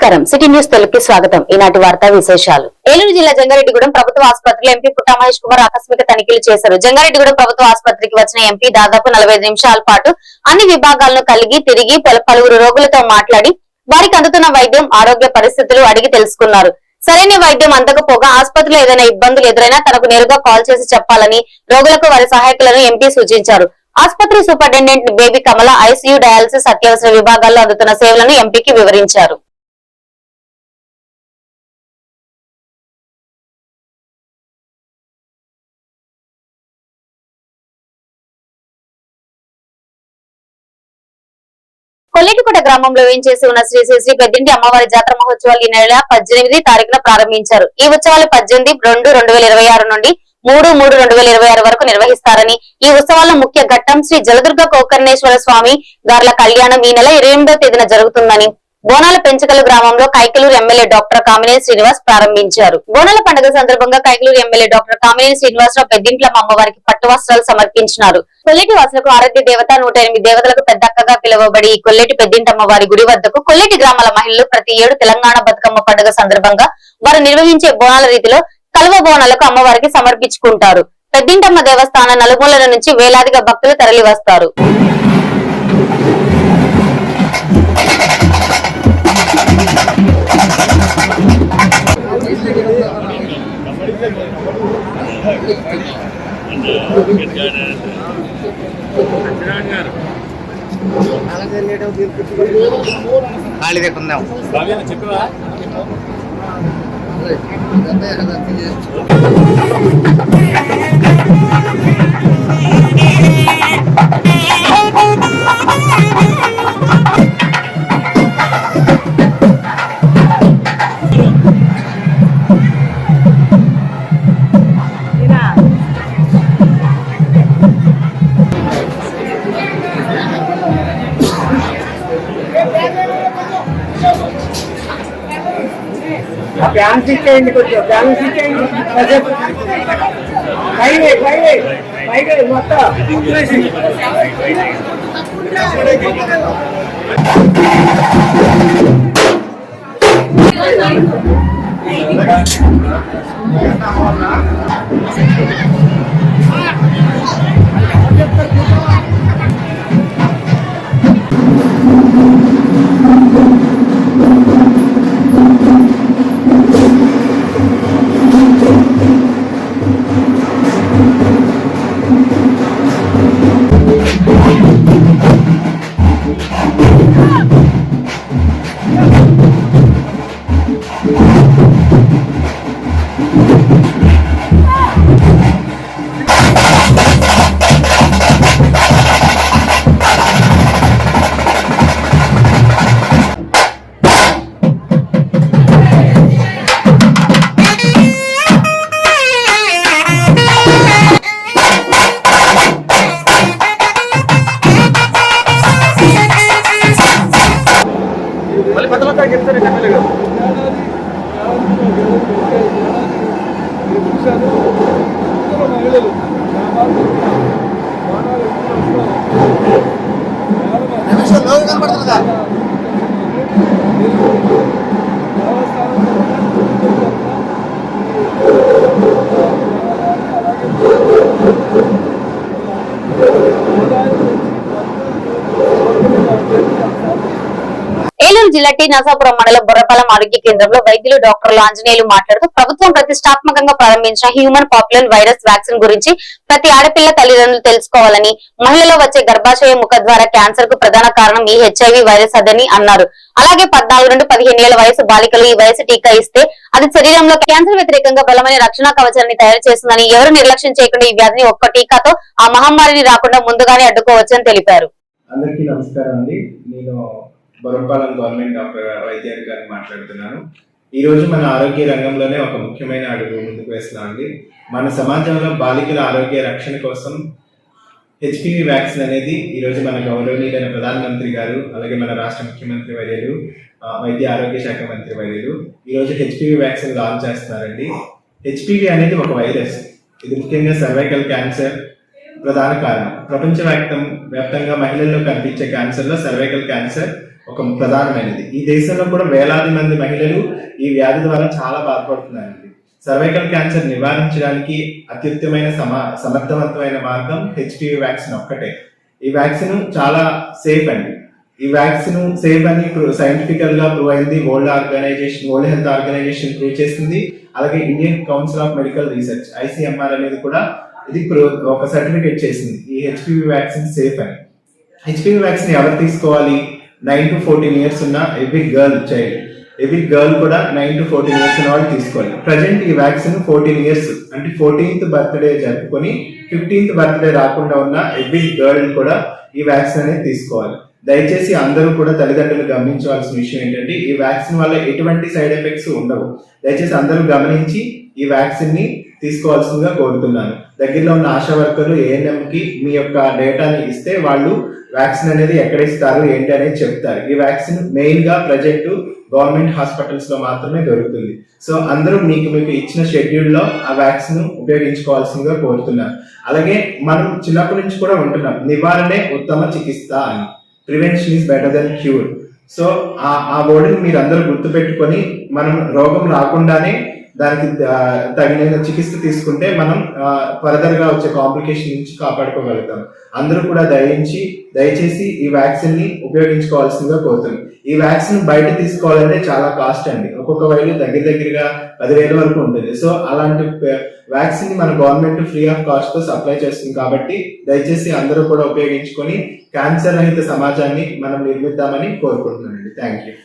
నమస్కారం city news తెలుగుకి స్వాగతం. ఈనాటి వార్తా విశేషాలు. ఏలూరు జిల్లా జంగారెడ్డిగూడెం ప్రభుత్వ ఆసుపత్రిలో ఎంపీ పుట్టా మహేష్ కుమార్ ఆకస్మిక తనిఖీలు చేశారు. జంగారెడ్డిగూడెం ప్రభుత్వ ఆసుపత్రికి వచ్చిన ఎంపీ దాదాపు 45 నిమిషాల పాటు అన్ని విభాగాలను తిరిగి పలువురు రోగులతో మాట్లాడి వారికి అందుతున్న వైద్యం, ఆరోగ్య పరిస్థితులు అడిగి తెలుసుకున్నారు. సరైన వైద్యం అందకపోగా ఆసుపత్రిలో ఏదైనా ఇబ్బందులు ఎదురైనా తనకు నేరుగా కాల్ చేసి చెప్పాలని రోగులకు వారి సహాయకులను ఎంపీ సూచించారు. ఆసుపత్రి సూపరింటెండెంట్ బేబీ కమల ఐసీయూ, డయాలసిస్, అత్యవసర విభాగాల్లో అందుతున్న సేవలను ఎంపీకి వివరించారు. కొల్లేటికోట గ్రామంలో వేయించేసి ఉన్న శ్రీ శ్రీ శ్రీ పెద్దింటి అమ్మవారి జాతర మహోత్సవాలు ఈ నెల 18 తారీఖున ప్రారంభించారు. ఈ ఉత్సవాలు 18/2/2026 నుండి 3/3/2026 వరకు నిర్వహిస్తారని, ఈ ఉత్సవాల్లో ముఖ్య ఘట్టం శ్రీ జలదుర్గ గోకర్ణేశ్వర స్వామి గార్ల కళ్యాణం ఈ నెల 28వ తేదీన జరుగుతుందని బోనాల పెంచకలు గ్రామంలో కైకలూరు ఎమ్మెల్యే డాక్టర్ కామినేని శ్రీనివాస్ ప్రారంభించారు. బోనాల పండుగ సందర్భంగా కైకలూరు ఎమ్మెల్యే డాక్టర్ కామినేని శ్రీనివాసరావు పెద్దింట్లమ్మ అమ్మవారికి పట్టు వస్త్రాలు సమర్పించినారు. కొల్లేటి వాసులకు ఆరాధ్య దేవత 108 దేవతలకు పెద్దక్కగా పిలువబడి ఈ కొల్లేటి పెద్దింటమ్మవారి గుడి వద్దకు కొల్లేటి గ్రామాల మహిళలు ప్రతి ఏడు తెలంగాణ బతుకమ్మ పండుగ సందర్భంగా వారు నిర్వహించే బోనాల రీతిలో కలువ బోనాలకు అమ్మవారికి సమర్పించుకుంటారు. పెద్దింటమ్మ దేవస్థానం నలుమూలల నుంచి వేలాదిగా భక్తులు తరలి వస్తారు. బ్యాలెన్స్ ఇచ్చేయండి, కొంచెం బ్యాలెన్స్ ఇచ్చేయండి. పైగా మొత్తం ఏలూరు జిల్లా టి నరసాపురం మండలం బుర్రపాలెం ఆరోగ్య కేంద్రంలో వైద్యులు డాక్టర్లు ఆంజనేయులు మాట్లాడుతూ ప్రభుత్వం ప్రతిష్టాత్మకంగా ప్రారంభించిన హ్యూమన్ పాపులర్ వైరస్ వ్యాక్సిన్ గురించి ప్రతి ఆడపిల్ల తల్లిదండ్రులు తెలుసుకోవాలని, మహిళలో వచ్చే గర్భాశయ ముఖద్వార క్యాన్సర్ కు ప్రధాన కారణం ఈ హెచ్ఐవి వైరస్ అదని అన్నారు. అలాగే 14 నుండి 15 ఏళ్ల వయసు బాలికలు ఈ వయసు టీకా ఇస్తే అది శరీరంలో క్యాన్సర్ వ్యతిరేకంగా బలమైన రక్షణ కవచాన్ని తయారు చేస్తుందని, ఎవరు నిర్లక్ష్యం చేయకుండా ఈ వ్యాధిని ఒక్క టీకాతో ఆ మహమ్మారిని రాకుండా ముందుగానే అడ్డుకోవచ్చని తెలిపారు. అందరికీ నమస్కారం అండి. నేను బుర్రపాలెం గవర్నమెంట్ డాక్టర్ వైద్యాధికారిని మాట్లాడుతున్నాను. ఈ రోజు మన ఆరోగ్య రంగంలోనే ఒక ముఖ్యమైన అడుగు ముందుకు వేస్తున్నామండి. మన సమాజంలో బాలికల ఆరోగ్య రక్షణ కోసం హెచ్పివి వ్యాక్సిన్ అనేది ఈరోజు మన గౌరవనీయులైన ప్రధానమంత్రి గారు, అలాగే మన రాష్ట్ర ముఖ్యమంత్రి వర్యులు, వైద్య ఆరోగ్య శాఖ మంత్రి వర్యులు ఈరోజు హెచ్పివి వ్యాక్సిన్ లాంచ్ చేస్తున్నారండి. హెచ్పివి అనేది ఒక వైరస్. ఇది ముఖ్యంగా సర్వైకల్ క్యాన్సర్ ప్రధాన కారణం. ప్రపంచవ్యాప్తంగా మహిళల్లో కనిపించే క్యాన్సర్లో సర్వైకల్ క్యాన్సర్ ఒక ప్రధానమైనది. ఈ దేశంలో కూడా వేలాది మంది మహిళలు ఈ వ్యాధి ద్వారా చాలా బాధపడుతున్నారండి. సర్వైకల్ క్యాన్సర్ నివారించడానికి అత్యుత్తమైన సమర్థవంతమైన మార్గం హెచ్పివి వ్యాక్సిన్ ఒక్కటే. ఈ వ్యాక్సిన్ చాలా సేఫ్ అండి. ఈ వ్యాక్సిన్ సేఫ్ అని సైంటిఫికల్ గా ప్రూవ్ అయింది. వరల్డ్ హెల్త్ ఆర్గనైజేషన్ ప్రూవ్ చేసింది. అలాగే Indian council of medical research ICMR అనేది కూడా ఇది ఒక సర్టిఫికేట్ చేసింది ఈ హెచ్పివి వ్యాక్సిన్ సేఫ్ అని. హెచ్పివి వ్యాక్సిన్ ఎవరు తీసుకోవాలి? 9 to 14 years ఉన్న ఎవ్రీ గర్ల్ కూడా 9 to 14 years ఉన్న వాళ్ళు తీసుకోవాలి. ప్రజెంట్ ఈ వ్యాక్సిన్ 14 years అంటే 14th బర్త్డే జరుపుకొని 15th బర్త్డే రాకుండా ఉన్న ఎవ్రీ గర్ల్ కూడా ఈ వ్యాక్సిన్ అనేది తీసుకోవాలి. దయచేసి అందరూ కూడా తల్లిదండ్రులు గమనించవలసిన విషయం ఏంటంటే ఈ వ్యాక్సిన్ వల్ల ఎటువంటి సైడ్ ఎఫెక్ట్స్ ఉండవు. దయచేసి అందరూ గమనించి ఈ వ్యాక్సిన్ ని తీసుకోవాల్సిందిగా కోరుతున్నాను. దగ్గరలో ఉన్న ఆశా వర్కర్లు ANM కి మీ యొక్క డేటాని ఇస్తే వాళ్ళు వ్యాక్సిన్ అనేది ఎక్కడ ఇస్తారు ఏంటి అనేది చెప్తారు. ఈ వ్యాక్సిన్ మెయిన్ గా ప్రజెంట్ గవర్నమెంట్ హాస్పిటల్స్ లో మాత్రమే దొరుకుతుంది. సో అందరూ మీకు ఇచ్చిన షెడ్యూల్ లో ఆ వ్యాక్సిన్ ఉపయోగించుకోవాల్సిందిగా కోరుతున్నాను. అలాగే మనం చిన్నప్పటి నుంచి కూడా ఉంటున్నాం, నివారణే ఉత్తమ చికిత్స అని. Prevention is better than cure. So ఆ వర్డ్ని మీరు అందరూ గుర్తుపెట్టుకొని మనం రోగం రాకుండానే దానికి తగిన చికిత్స తీసుకుంటే మనం ఫర్దర్ గా వచ్చే కాంప్లికేషన్ నుంచి కాపాడుకోగలుగుతాం. అందరూ కూడా దయచేసి ఈ వ్యాక్సిన్ ని ఉపయోగించుకోవాల్సిందిగా కోరుతున్నాం. ఈ వ్యాక్సిన్ బయట తీసుకోవాలంటే చాలా కాస్ట్ అండి. ఒక్కొక్క వైలు దగ్గరగా 10,000 వరకు ఉంటుంది. సో అలాంటి వ్యాక్సిన్ ని మన గవర్నమెంట్ ఫ్రీ ఆఫ్ కాస్ట్ తో సప్లై చేస్తుంది. కాబట్టి దయచేసి అందరూ కూడా ఉపయోగించుకొని క్యాన్సర్ రహిత సమాజాన్ని మనం నిర్మిద్దామని కోరుకుంటున్నానండి. Thank you.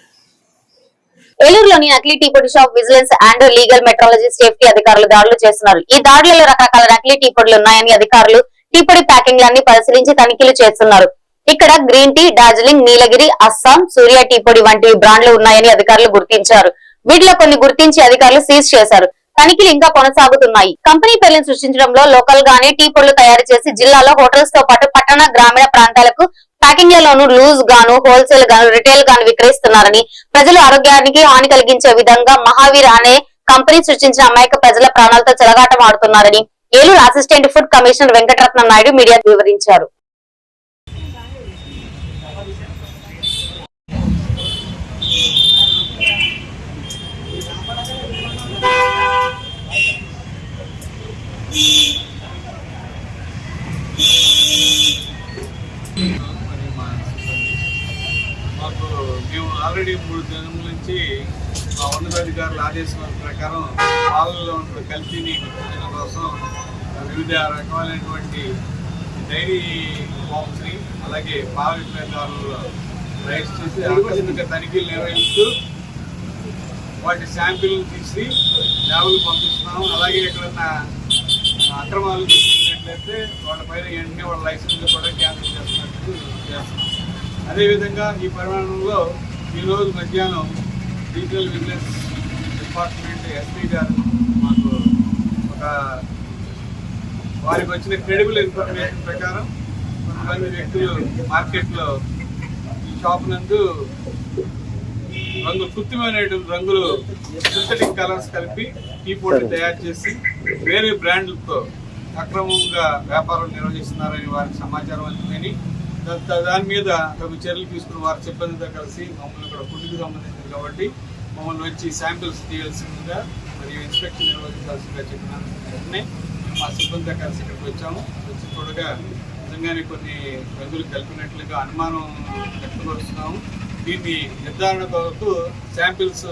ఏలూరులోని నకిలీ టీ పొడి shop vigilance and legal metrology safety అధికారులు దాడులు చేస్తున్నారు. ఈ దాడులలో రకరకాల నకిలీ టీ పొడులు ఉన్నాయని అధికారులు టీ పొడి ప్యాకింగ్లన్నీ పరిశీలించి తనిఖీలు చేస్తున్నారు. ఇక్కడ గ్రీన్ టీ, డార్జిలింగ్, నీలగిరి, అస్సాం, సూర్య టీ పొడి వంటి బ్రాండ్లు ఉన్నాయని అధికారులు గుర్తించారు. వీటిలో కొన్ని గుర్తించి అధికారులు సీజ్ చేశారు. తనిఖీలు ఇంకా కొనసాగుతున్నాయి. కంపెనీ పేర్లను సృష్టించడంలో లోకల్ గానే టీ పొడులు తయారు చేసి జిల్లాలో హోటల్స్ తో పాటు పట్టణ గ్రామీణ ప్రాంతాలకు ప్యాకింగ్లలోనూ లూజ్ గాను, హోల్సేల్ గాను, రిటైల్ గాను విక్రయిస్తున్నారని, ప్రజల ఆరోగ్యానికి హాని కలిగించే విధంగా మహావీర్ అనే కంపెనీ సృష్టించిన అమాయక ప్రజల ప్రాణాలతో చెలగాటం ఆడుతున్నారని Eluru assistant food commissioner Venkataratnam Naidu మీడియాకు వివరించారు. మేము ఆల్రెడీ 3 దినముల నుంచి మా ఉన్నతాధికారుల ఆదేశాల ప్రకారం పాలలో ఉన్న కల్తీని గుర్తించడం కోసం వివిధ రకమైనటువంటి డైరీ ఫార్మ్స్ని అలాగే పాల విక్రయదారులు రైస్ చేసి ఆకస్మిక తనిఖీలు నిర్వహిస్తూ వాటి శాంపిల్ని తీసి ల్యాబ్లు పంపిస్తున్నాము. అలాగే ఎక్కడన్నా అక్రమాలు గుర్తించినట్లయితే వాళ్ళపైన వెంటనే వాళ్ళ లైసెన్స్ కూడా క్యాన్సిల్ చేస్తున్నట్టు చేస్తున్నాం. అదేవిధంగా ఈ పరిమాణంలో ఈరోజు మధ్యాహ్నం రీజనల్ విజిలెన్స్ డిపార్ట్మెంట్ SP గారు మాకు వారికి వచ్చిన క్రెడిబుల్ ఇన్ఫర్మేషన్ ప్రకారం కొంతమంది వ్యక్తులు మార్కెట్లో ఈ షాప్ నందు కృత్రిమైనటువంటి రంగులు సింథటిక్ కలర్స్ కలిపి టీ పొడి తయారు చేసి వేరే బ్రాండ్లతో అక్రమంగా వ్యాపారం నిర్వహిస్తున్నారని వారికి సమాచారం వచ్చిందని దాని మీద తగు చర్యలు తీసుకుని వారి సిబ్బందితో కలిసి మమ్మల్ని ఇక్కడ ఫుడ్కి సంబంధించింది కాబట్టి మమ్మల్ని వచ్చి శాంపిల్స్ తీయాల్సిందిగా మరియు ఇన్స్పెక్షన్ నిర్వహించాల్సిందిగా చెప్పిన వెంటనే మా సిబ్బందితో కలిసి ఇక్కడికి వచ్చాము. వచ్చి చూడగా నిజంగానే కొన్ని రంగులు కలిపినట్లుగా అనుమానం వ్యక్తపరుస్తున్నాము. దీన్ని నిర్ధారణ కొరకు శాంపిల్స్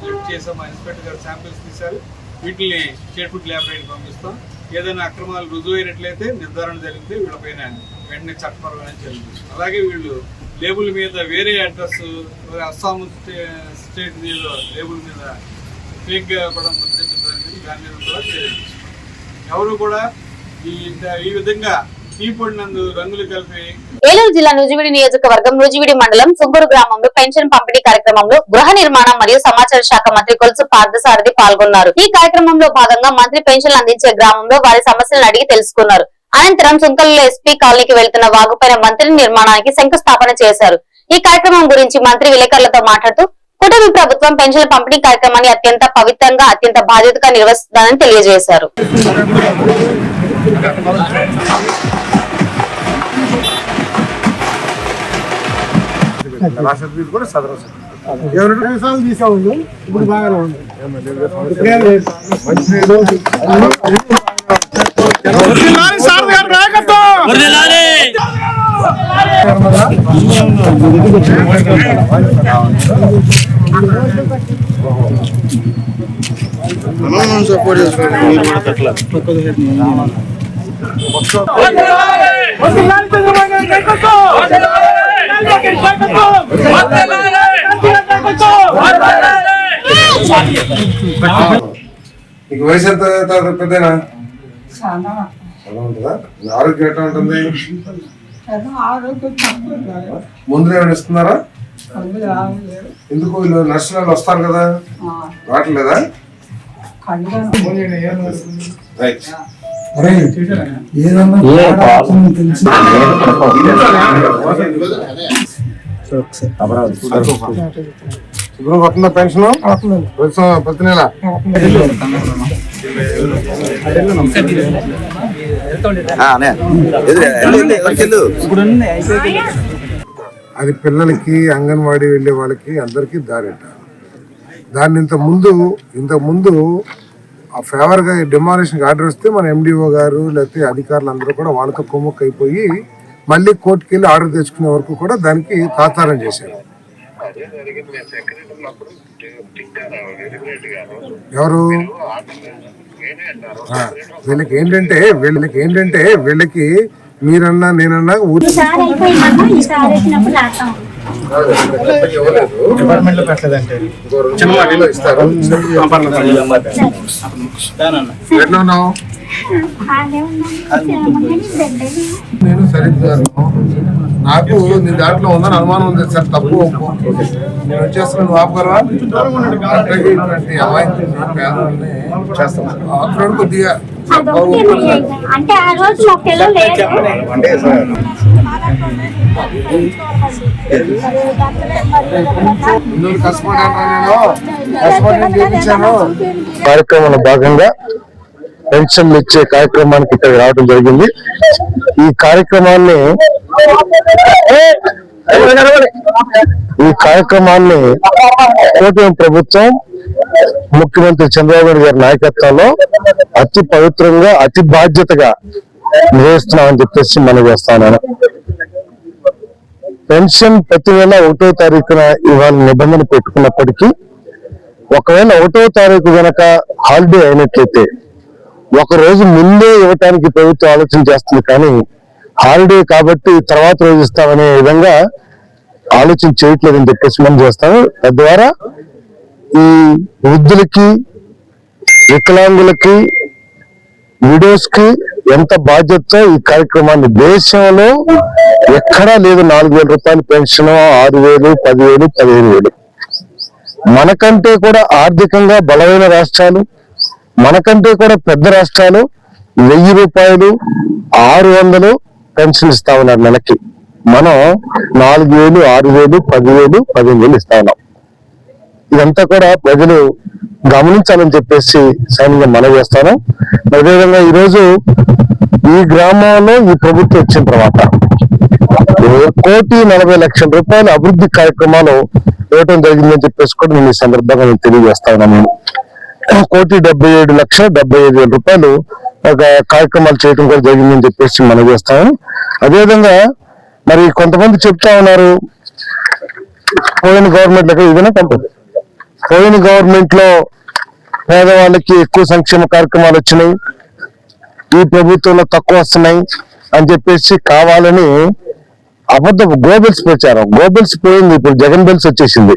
లిఫ్ట్ చేసాం. మా ఇన్స్పెక్టర్ గారు శాంపిల్స్ తీశారు. వీటిని స్టేట్ ఫుడ్ ల్యాబొరేటరీకి పంపిస్తాం. ఏదైనా అక్రమాలు రుజువైనట్లయితే నిర్ధారణ జరిగితే వీళ్ళపైన వెంటనే చట్టపరమైన చర్యలు తీసుకుంటాం. అలాగే వీళ్ళు లేబుల్ మీద వేరే అడ్రస్ అస్సాం స్టేట్ మీద లేబుల్ మీద ఫేక్గా కూడా ముద్రించడం జరిగింది. దాని మీద కూడా చర్యలు తీసుకుంటాం. ఎవరు కూడా ఈ విధంగా టీ పొడినందు రంగులు కలిపి. ఏలూరు జిల్లా నూజివీడి నియోజకవర్గం నూజివీడి మండలం సుంగూరు గ్రామంలో పెన్షన్ పంపిణీ కార్యక్రమంలో గృహ నిర్మాణం మరియు సమాచార శాఖ మంత్రి కొలుసు పార్థసారథి పాల్గొన్నారు. ఈ కార్యక్రమంలో భాగంగా మంత్రి పెన్షన్లు అందించే గ్రామంలో వారి సమస్యలను అడిగి తెలుసుకున్నారు. అనంతరం సుంకల్లో SP కాలనీకి వెళ్తున్న వాగుపైన మంత్రి నిర్మాణానికి శంకుస్థాపన చేశారు. ఈ కార్యక్రమం గురించి మంత్రి విలేకరులతో మాట్లాడుతూ కూటమి ప్రభుత్వం పెన్షన్ల పంపిణీ కార్యక్రమాన్ని అత్యంత పవిత్రంగా అత్యంత బాధ్యతగా నిర్వహిస్తుందని తెలియజేశారు. లాస్ట్ సర్టిఫికేట్ కూడా సదరం సర్టిఫికేట్ తీసేవాళ్ళు ఇప్పుడు బాగానే ఉంది. సపోర్ట్ నీకు వయసు ఎంత పెద్దనా చాలా ఉంటుందా? ఆరోగ్యం ఎట్లా ఉంటుంది? ముందు ఏమైనా ఇస్తున్నారా? ఎందుకు వీళ్ళు నర్సులు వస్తారు కదా, రావట్లేదా? రైట్. శుభ్రం వస్తుందా పెన్షన్ ప్రతి నెల? అది పిల్లలకి అంగన్వాడీ వెళ్ళే వాళ్ళకి అందరికీ దారిట. దాన్ని ఇంత ముందు ఆ ఫేవర్ గా డిమాలిషన్ ఆర్డర్ వస్తే మన ఎండిఓ గారు లేకపోతే అధికారులు అందరూ కూడా వాళ్ళతో కొమ్ముక్ అయిపోయి మళ్ళీ కోర్టుకి వెళ్ళి ఆర్డర్ తెచ్చుకునే వరకు కూడా దానికి తాత్సారం చేశారు. ఎవరు వీళ్ళకి ఏంటంటే వీళ్ళకి మీరన్నా నేనన్నా ఇస్తారు. ఎట్లా ఉన్నావు? నేను సరిగ్గా నాకు నీ దాంట్లో ఉందని అనుమానం ఉంది సార్. తప్పు నేను వచ్చేస్తాను, నువ్వు ఆపగలవా? ఇటువంటి అమాయకులు పేదలని చేస్తాను ఆపడం కొద్దిగా అంటే ఆ రోజు మా పిల్లలు కార్యక్రమంలో భాగంగా పెన్షన్లు ఇచ్చే కార్యక్రమానికి ఇక్కడ రావడం జరిగింది. ఈ కార్యక్రమాన్ని కూటమి ప్రభుత్వం ముఖ్యమంత్రి చంద్రబాబు నాయుడు గారి నాయకత్వంలో అతి పవిత్రంగా అతి బాధ్యతగా నిర్వహిస్తున్నామని చెప్పేసి మనం చేస్తా ఉన్నాను. పెన్షన్ ప్రతి నెల 1వ తారీఖున ఇవాళ నిబంధన పెట్టుకున్నప్పటికీ ఒకవేళ 1వ తారీఖు గనక హాలిడే అయినట్లయితే ఒక రోజు ముందే ఇవ్వటానికి ప్రభుత్వం ఆలోచన చేస్తుంది. కానీ హాలిడే కాబట్టి తర్వాత రోజు ఇస్తామనే విధంగా ఆలోచన చేయట్లేదని చెప్పేసి మనం చేస్తాము. తద్వారా ఈ వృద్ధులకి, వికలాంగులకి, విడోస్ కి ఎంత బాధ్యతతో ఈ కార్యక్రమాన్ని దేశంలో ఎక్కడా లేదు. 4,000 రూపాయల పెన్షన్, 6,000, 10,000, 15,000. మనకంటే కూడా ఆర్థికంగా బలమైన రాష్ట్రాలు, మనకంటే కూడా పెద్ద రాష్ట్రాలు 1,000 రూపాయలు, 600 పెన్షన్ ఇస్తా ఉన్నారు నెలకి. మనం 4,000, 6,000, 10,000, 15,000 ఇస్తా ఉన్నాం. ఇదంతా కూడా ప్రజలు గమనించాలని చెప్పేసి సైన్యంగా మనవి చేస్తాను. అదేవిధంగా ఈరోజు ఈ గ్రామంలో ఈ ప్రభుత్వం వచ్చిన తర్వాత 1,40,00,000 రూపాయల అభివృద్ధి కార్యక్రమాలు ఇవ్వడం జరిగిందని చెప్పేసి కూడా నేను ఈ సందర్భంగా నేను తెలియజేస్తా ఉన్నాను. 1,77,75,000 రూపాయలు ఒక కార్యక్రమాలు చేయడం కూడా జరిగిందని చెప్పేసి మనం చేస్తాము. అదేవిధంగా మరి కొంతమంది చెప్తా ఉన్నారు పోయిన గవర్నమెంట్ లో ఇదైనా కంపెనీ పోయిన గవర్నమెంట్ లో పేదవాళ్ళకి ఎక్కువ సంక్షేమ కార్యక్రమాలు వచ్చినాయి, ఈ ప్రభుత్వంలో తక్కువ వస్తున్నాయి అని చెప్పేసి కావాలని అబద్ధ గోబెల్స్ ప్రచారం. గోబెల్స్ పోయింది, ఇప్పుడు జగన్ బెల్స్ వచ్చేసింది.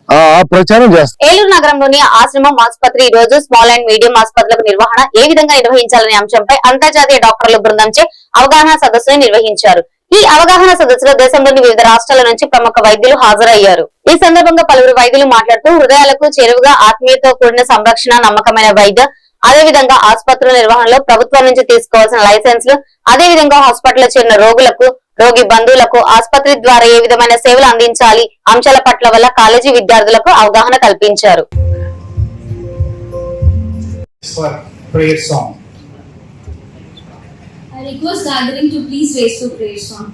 ఆ ప్రచారం చేస్తారు. ఏలూరు నగరంలోని ఆశ్రమం ఆసుపత్రి ఈ రోజు స్మాల్ అండ్ మీడియం ఆసుపత్రులకు నిర్వహణ ఏ విధంగా నిర్వహించాలనే అంశంపై అంతర్జాతీయ డాక్టర్ల బృందంచే అవగాహన సదస్సును నిర్వహించారు. ఈ అవగాహన సదస్సులో దేశంలోని వివిధ రాష్ట్రాల నుంచి ప్రముఖ వైద్యులు హాజరయ్యారు. ఈ సందర్భంగా పలువురు వైద్యులు మాట్లాడుతూ హృదయాలకు చేరువుగా ఆత్మీయతో కూడిన సంరక్షణ, నమ్మకమైన వైద్య, అదేవిధంగా ఆసుపత్రుల నిర్వహణలో ప్రభుత్వం నుంచి తీసుకోవాల్సిన లైసెన్స్లు, అదేవిధంగా హాస్పిటల్ చేరిన రోగులకు, రోగి బంధువులకు ఆసుపత్రి ద్వారా ఏ విధమైన సేవలు అందించాలి అంశాల పట్ల వల్ల కాలేజీ విద్యార్థులకు అవగాహన కల్పించారు. I request gathering to please raise to prayer song.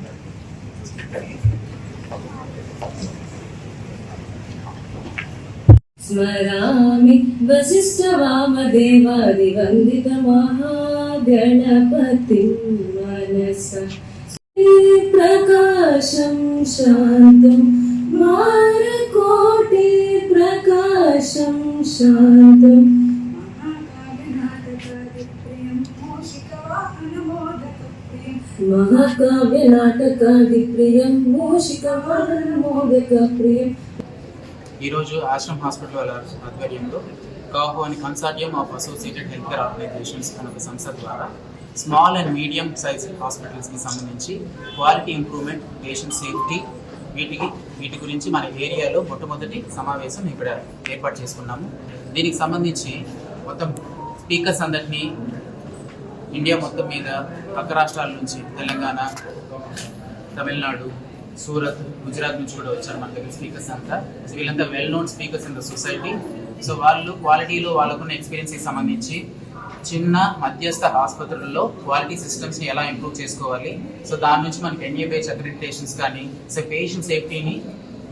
स्मरामि वसिष्ठवामदेवादिवन्दितमहागणपतिं मनसा प्रकाशं शान्तं मारकोटि प्रकाशं शान्तम् महाकाव्यनाटकादिप्रियं मूषिकवाहनमोदकप्रियम् ఈరోజు ఆశ్రమ్ హాస్పిటల్ వాళ్ళ ఆధ్వర్యంలో కాహో అని consortium of associated health care organisations అనే ఒక సంస్థ ద్వారా స్మాల్ అండ్ మీడియం సైజ్ హాస్పిటల్స్కి సంబంధించి క్వాలిటీ ఇంప్రూవ్మెంట్, పేషెంట్ సేఫ్టీ వీటి గురించి మన ఏరియాలో మొట్టమొదటి సమావేశం ఇక్కడ ఏర్పాటు చేసుకున్నాము. దీనికి సంబంధించి మొత్తం స్పీకర్స్ అందరినీ ఇండియా మొత్తం మీద పక్క రాష్ట్రాల నుంచి తెలంగాణ, తమిళనాడు, సూరత్, గుజరాత్ నుంచి కూడా వచ్చారు మన దగ్గర స్పీకర్స్ అంతా. సో వీళ్ళంతా well known speakers in the society. So వాళ్ళు క్వాలిటీలో వాళ్ళకున్న ఎక్స్పీరియన్స్కి సంబంధించి చిన్న మధ్యస్థ ఆసుపత్రుల్లో క్వాలిటీ సిస్టమ్స్ని ఎలా ఇంప్రూవ్ చేసుకోవాలి, సో దాని నుంచి మనకి ఎన్ఏబిహెచ్ అక్రిడిటేషన్స్ కానీ, సో పేషెంట్ సేఫ్టీని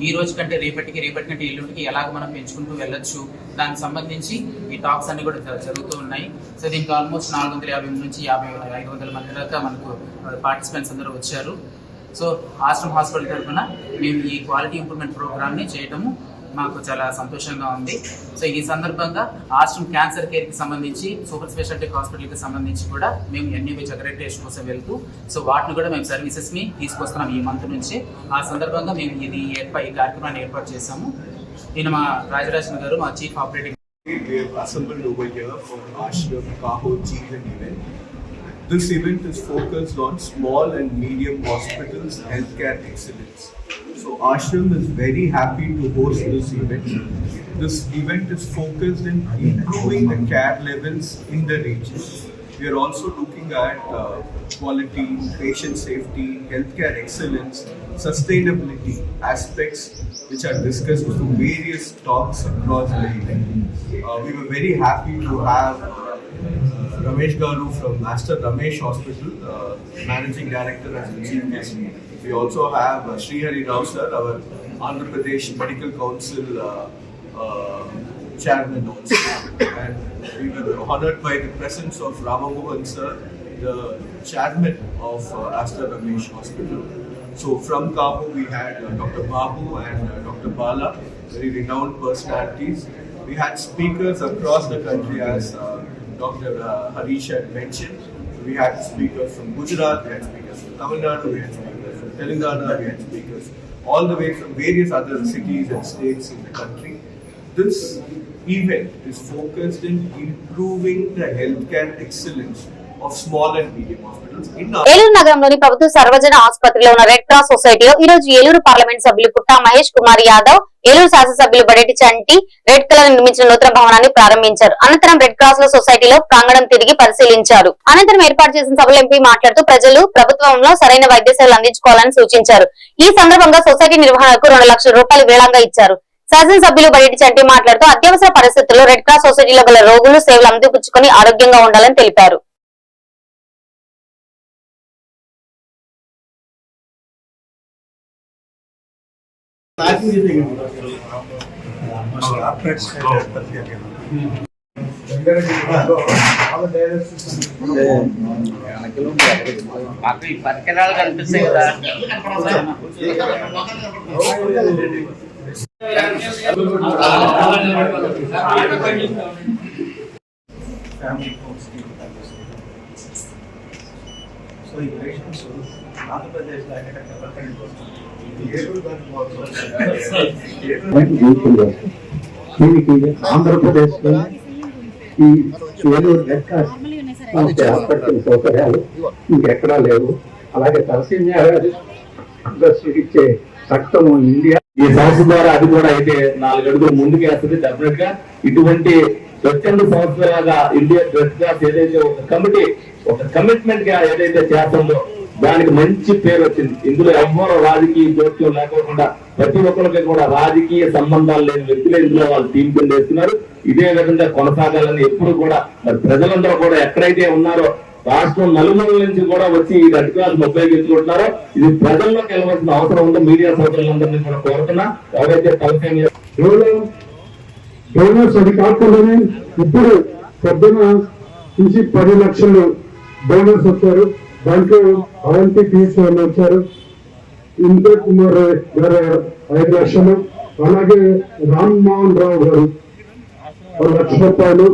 ఈ రోజు కంటే రేపటి కంటే ఎల్లుండికి ఎలాగ మనం పెంచుకుంటూ వెళ్ళొచ్చు, దానికి సంబంధించి ఈ టాక్స్ అన్ని కూడా జరుగుతూ ఉన్నాయి. సో దీనికి ఆల్మోస్ట్ 450 నుంచి 500 మంది దాకా మనకు పార్టిసిపెంట్స్ అందరూ వచ్చారు. సో ఆశ్రమ్ హాస్పిటల్ తరఫున మేము ఈ క్వాలిటీ ఇంప్రూవ్మెంట్ ప్రోగ్రామ్ని చేయటము మాకు చాలా సంతోషంగా ఉంది. సో ఈ సందర్భంగా ఆశ్రమ్ క్యాన్సర్ కేర్కి సంబంధించి, సూపర్ స్పెషాలిటీ హాస్పిటల్కి సంబంధించి కూడా మేము ఎన్ఏబిహెచ్ అక్రిడిటేషన్ కోసం వెళ్తూ, సో వాటిని కూడా మేము సర్వీసెస్ని తీసుకొస్తున్నాం ఈ మంత్ నుంచి. ఆ సందర్భంగా మేము ఈ కార్యక్రమాన్ని ఏర్పాటు చేశాము. ఈయన మా రాజరాజన్ గారు, మా chief operating. We have assembled over here for Ashram Kaho Jeevan event. This event is focused on small and medium hospitals healthcare excellence. So Ashram is very happy to host this event. This event is focused in improving the care levels in the region. We are also looking at quality, patient safety, healthcare excellence, sustainability aspects which are discussed through various talks across the event. We were very happy to have Ramesh Garu from Master Ramesh Hospital, Managing Director as the Chief Guest. We also have Srihari Rao sir, our Andhra Pradesh Medical Council Chairman also. And we were honored by the presence of Ramamohan sir, the Chairman of Aster Ramesh Hospital. So from Kaho we had Dr. Babu and Dr. Bala, very renowned personalities. We had speakers across the country as Dr. Harish had mentioned. We had speakers from Gujarat, we had speakers from Tamil Nadu, we had speakers from Telangana, we had speakers all the way from various other cities and states in the country. This event is focused in improving the healthcare excellence of small and medium hospitals in Eluru నగరంలోని ప్రభుత్వ సర్వజన ఆసుపత్రిలో ఉన్న red cross సొసైటీలో ఈ రోజు Eluru parliament సభ్యులు పుట్టా మహేష్ కుమార్ యాదవ్, ఏలూరు శాసనసభ్యులు బడేటి చంటి రెడ్ కలర్ నిర్మించిన నూతన భవనాన్ని ప్రారంభించారు. అనంతరం రెడ్ క్రాస్ లో సొసైటీలో ప్రాంగణం తిరిగి పరిశీలించారు. అనంతరం ఏర్పాటు చేసిన సభలో ఎంపీ మాట్లాడుతూ ప్రజలు ప్రభుత్వంలో సరైన వైద్య సేవలు అందించుకోవాలని సూచించారు. ఈ సందర్భంగా సొసైటీ నిర్వహణకు 2 లక్షల రూపాయలు విరాళంగా ఇచ్చారు. శాసనసభ్యులు బడేటి చంటి మాట్లాడుతూ అత్యవసర పరిస్థితుల్లో రెడ్ క్రాస్ సొసైటీలో గల రోగులు సేవలు అందిపుచ్చుకొని ఆరోగ్యంగా ఉండాలని తెలిపారు. పరికరాలు కనిపిస్తాయి కదా. సో ఈ పేషెంట్స్ ఆంధ్రప్రదేశ్లో ఆంధ్రప్రదేశ్ లో ఈ ఏలూరు రెడ్ క్రాస్ హాస్పిటల్ సౌకర్యాలు ఇంకెక్కడా లేవు. అలాగే తలసేమియా ఇచ్చే చట్టం ఇండియా ఈ సంస్థ ద్వారా అది కూడా అయితే 4 అడుగులు ముందుకేస్తుంది. డెఫినెట్ గా ఇటువంటి స్వచ్ఛంద సంస్థలాగా ఇండియా రెడ్ క్రాస్ ఏదైతే ఒక కమిట్మెంట్ గా ఏదైతే చేస్తుందో దానికి మంచి పేరు వచ్చింది. ఇందులో ఎవ్వరూ రాజకీయ జోక్యం లేకోకుండా ప్రతి ఒక్కరికి కూడా రాజకీయ సంబంధాలు లేని వ్యక్తులు ఇందులో వాళ్ళు టీం కింద వేస్తున్నారు. ఇదే విధంగా కొనసాగాలని ఎప్పుడు కూడా మరి ప్రజలందరూ కూడా ఎక్కడైతే ఉన్నారో రాష్ట్రం నలుమూలల నుంచి కూడా వచ్చి ఈ రెడ్ క్రాస్ ఉపయోగించుకుంటున్నారో ఇది ప్రజల్లోకి వెళ్ళవలసిన అవసరం ఉందో మీడియా సోదరులందరినీ కూడా కోరుతున్నా. ఎవరైతే తలసేమియా బోనస్ అది కాకుండానే ఇప్పుడు పొద్దున నుంచి 10 లక్షలు బోనస్ వచ్చారు. దాంట్లో అవంతి పీస్ వాళ్ళు వచ్చారు. ఇంద్ర కుమార్ గారు 5 లక్షలు, అలాగే రామ్మోహన్ రావు గారు 1 లక్ష రూపాయలు,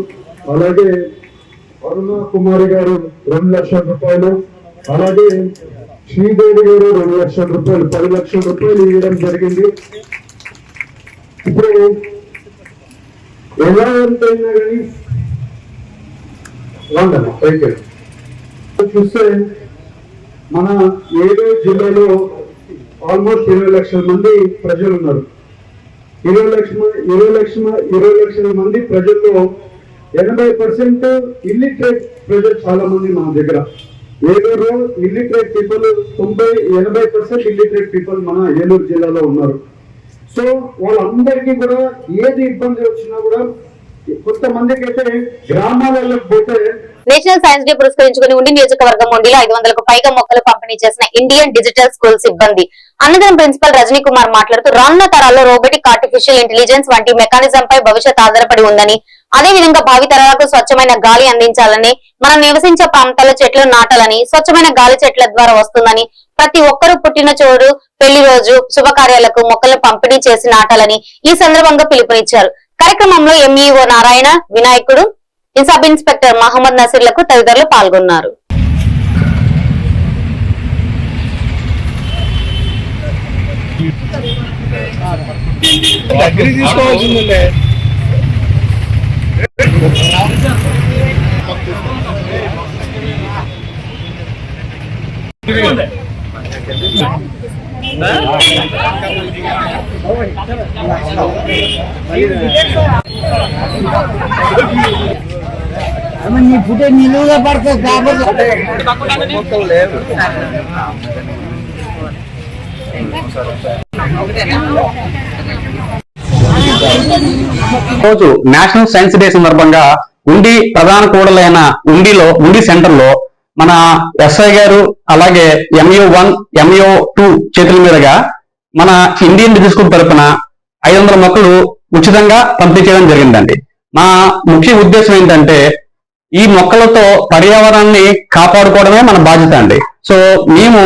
అలాగే అరుణ కుమారి గారు 2 లక్షల రూపాయలు, అలాగే శ్రీదేవి గారు 2 లక్షల రూపాయలు, 10 లక్షల రూపాయలు ఇవ్వడం జరిగింది. ఇప్పుడు ఎలా ఎంతైనా కానీ చూస్తే మన ఏలూరు జిల్లాలో ఆల్మోస్ట్ 20 లక్షల మంది ప్రజలు ఉన్నారు. 20 లక్షల మంది ప్రజల్లో 80% ఇల్లిటరేట్ ప్రజలు చాలా మంది మన దగ్గర. ఏలూరులో ఇల్లిటరేట్ పీపుల్ 80% ఇల్లిటరేట్ పీపుల్ మన ఏలూరు జిల్లాలో ఉన్నారు. సో వాళ్ళందరికీ కూడా ఏది ఇబ్బంది వచ్చినా కూడా కొంతమందికి అయితే గ్రామాలలో పోతే నేషనల్ సైన్స్ డే పురస్కరించుకుని ఉండి నియోజకవర్గం ఉండిలో 500కు పైగా మొక్కలు పంపిణీ చేసిన ఇండియన్ డిజిటల్ స్కూల్ సిబ్బంది. అనంతరం ప్రిన్సిపల్ రజనీ కుమార్ మాట్లాడుతూ రానున్న తరాల్లో రోబోటిక్, ఆర్టిఫిషియల్ ఇంటెలిజెన్స్ వంటి మెకానిజం పై భవిష్యత్ ఆధారపడి ఉందని, అదే విధంగా భావి తరాలకు స్వచ్ఛమైన గాలి అందించాలని, మనం నివసించే ప్రాంతాల్లో చెట్లు నాటాలని, స్వచ్ఛమైన గాలి చెట్ల ద్వారా వస్తుందని, ప్రతి ఒక్కరూ పుట్టిన చోటు, పెళ్లి రోజు, శుభకార్యాలకు మొక్కలను పంపిణీ చేసి నాటాలని ఈ సందర్భంగా పిలుపునిచ్చారు. కార్యక్రమంలో ఎంఈఓ నారాయణ, వినాయకుడు, సబ్ ఇన్స్పెక్టర్ మహమ్మద్ నసీర్లకు తదితరులు పాల్గొన్నారు. నీ పుట్టే నిలువుగా పడుతుంది కాబట్టి రోజు నేషనల్ సైన్స్ డే సందర్భంగా ఉండి ప్రధాన కూడలైన ఉండి సెంటర్ లో మన ఎస్ఐ గారు అలాగే MU1, MU2 చేతుల మీదుగా మన ఇండియన్ డిజిటల్ స్కూల్ తరపున 500 మొక్కలు ఉచితంగా పంపిణీ చేయడం జరిగిందండి. మా ముఖ్య ఉద్దేశం ఏంటంటే ఈ మొక్కలతో పర్యావరణాన్ని కాపాడుకోవడమే మన బాధ్యత అండి. సో మేము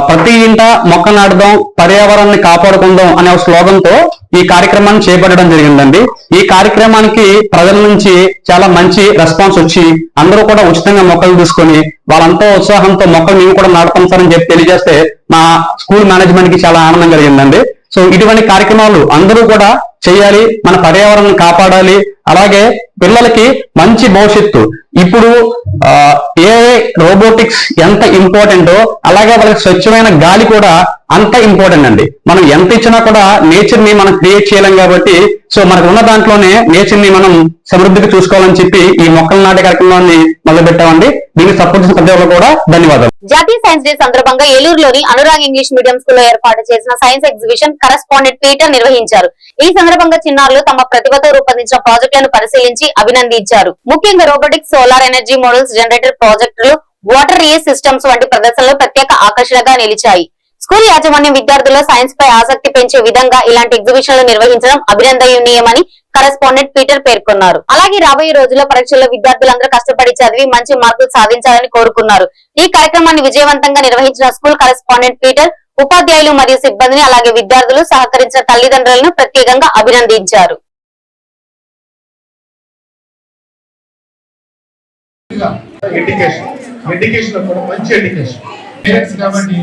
ప్రతి ఇంట మొక్క నాటుదాం, పర్యావరణాన్ని కాపాడుకుందాం అనే ఒక స్లోగన్ తో ఈ కార్యక్రమాన్ని చేపట్టడం జరిగిందండి. ఈ కార్యక్రమానికి ప్రజల నుంచి చాలా మంచి రెస్పాన్స్ వచ్చి అందరూ కూడా ఉచితంగా మొక్కలు తీసుకొని వాళ్ళంతా ఉత్సాహంతో మొక్కలు మేము కూడా నాటుతాం సార్ అని చెప్పి తెలియజేస్తే మా స్కూల్ మేనేజ్మెంట్ కి చాలా ఆనందం కలిగిందండి. సో ఇటువంటి కార్యక్రమాలు అందరూ కూడా చేయాలి, మన పర్యావరణాన్ని కాపాడాలి, అలాగే పిల్లలకి మంచి భవిష్యత్తు. ఇప్పుడు ఏఐ, రోబోటిక్స్ ఎంత ఇంపార్టెంటో అలాగే వాళ్ళకి స్వచ్ఛమైన గాలి కూడా అంత ఇంపార్టెంట్ అండి. మనం ఎంత ఇచ్చినా కూడా నేచర్ ని మనం క్రియేట్ చేయలేం కాబట్టి సో మనకు ఉన్న దాంట్లోనే నేచర్ ని మనం సమృద్ధిగా చూసుకోవాలని చెప్పి ఈ మొక్కలు నాటే కార్యక్రమాన్ని మొదలు పెట్టామండి. దీనికి సపోర్ట్ చేసిన ప్రతి ఒక్కరు కూడా ధన్యవాదాలు. జాతీయ సైన్స్ డే సందర్భంగా ఏలూరులోని అనురాగ్ ఇంగ్లీష్ మీడియం స్కూల్లో ఏర్పాటు చేసిన సైన్స్ ఎగ్జిబిషన్ కరెస్పాండెంట్ పీటర్ నిర్వహించారు. ఈ సందర్భంగా చిన్నారులు తమ ప్రతిభతో రూపొందించిన ప్రాజెక్టులను పరిశీలించి అభినందించారు. ముఖ్యంగా robotics, solar energy models, generator ప్రాజెక్టులు, వాటర్ రీయూజ్ సిస్టమ్స్ వంటి ప్రదర్శనలు ప్రత్యేక ఆకర్షణగా నిలిచాయి. స్కూల్ యాజమాన్యం విద్యార్థుల్లో సైన్స్ పై ఆసక్తి పెంచే విధంగా ఇలాంటి ఎగ్జిబిషన్లు నిర్వహించడం అభినందనీయమని కరెస్పాండెంట్ పీటర్ పేర్కొన్నారు. అలాగే రాబోయే రోజుల్లో పరీక్షల్లో విద్యార్థులందరూ కష్టపడి చదివి మంచి మార్కులు సాధించాలని కోరుకున్నారు. ఈ కార్యక్రమాన్ని విజయవంతంగా నిర్వహించిన స్కూల్ కరెస్పాండెంట్ పీటర్ ఉపాధ్యాయులు మరియు సిబ్బందిని అలాగే విద్యార్థులు సహకరించిన తల్లిదండ్రులను ప్రత్యేకంగా అభినందించారు. ఎడ్యుకేషన్ కూడా మంచి ఎడ్యుకేషన్ పేరెంట్స్ కాబట్టి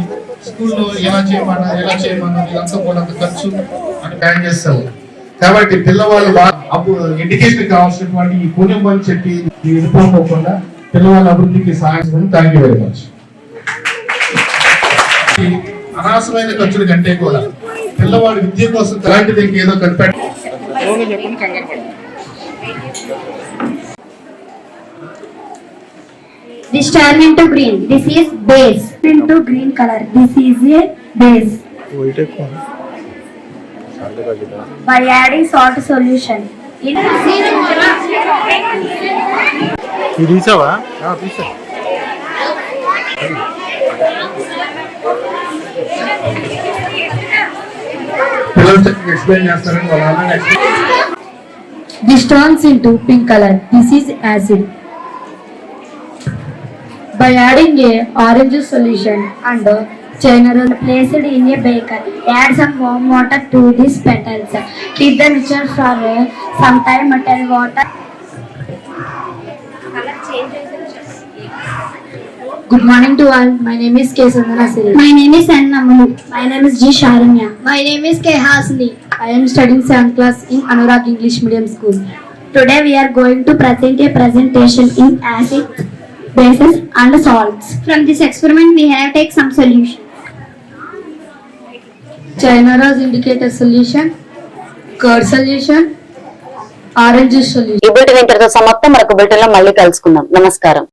స్కూల్లో ఎలా చేయమన్నా ఇదంతా కూడా ఖర్చు అని ప్లాన్ చేస్తారు. కాబట్టి పిల్లవాళ్ళు అప్పుడు ఎడ్యుకేషన్ కావాల్సినటువంటి ఈ పుణ్యం అని చెప్పి ఎదుర్కోకుండా పిల్లవాళ్ళ అభివృద్ధికి సహాయం. Thank you very much. అనవసరమైన ఖర్చుల కంటే కూడా పిల్లవాడి విద్య కోసం అలాంటిది ఏదో కనిపెట్టాలి. This turn into green. This is base. Into green color. This is a base. By adding salt solution. పిల్లలు ఎక్స్ప్లెయిన్ చేస్తారని వాళ్ళ This turns into pink color. This is acid. By adding a orange solution and general placed in a beaker, add some warm water to these petals. Keep the mixture for some time until water. Good morning to all. My name is K. Sandana Siri. My name is Annamulu. My name is G. Sharanya. My name is K. Hasni. I am studying 7th class in Anurag English Medium School. Today we are going to present a presentation in acid, bases and salts. From this experiment, we have take some solution. China indicator solution, curd solution, orange solution. ఈ bulletin ఇంతటితో సమాప్తం. మరొక bulletin లో మళ్ళీ కలుసుకుందాం. నమస్కారం.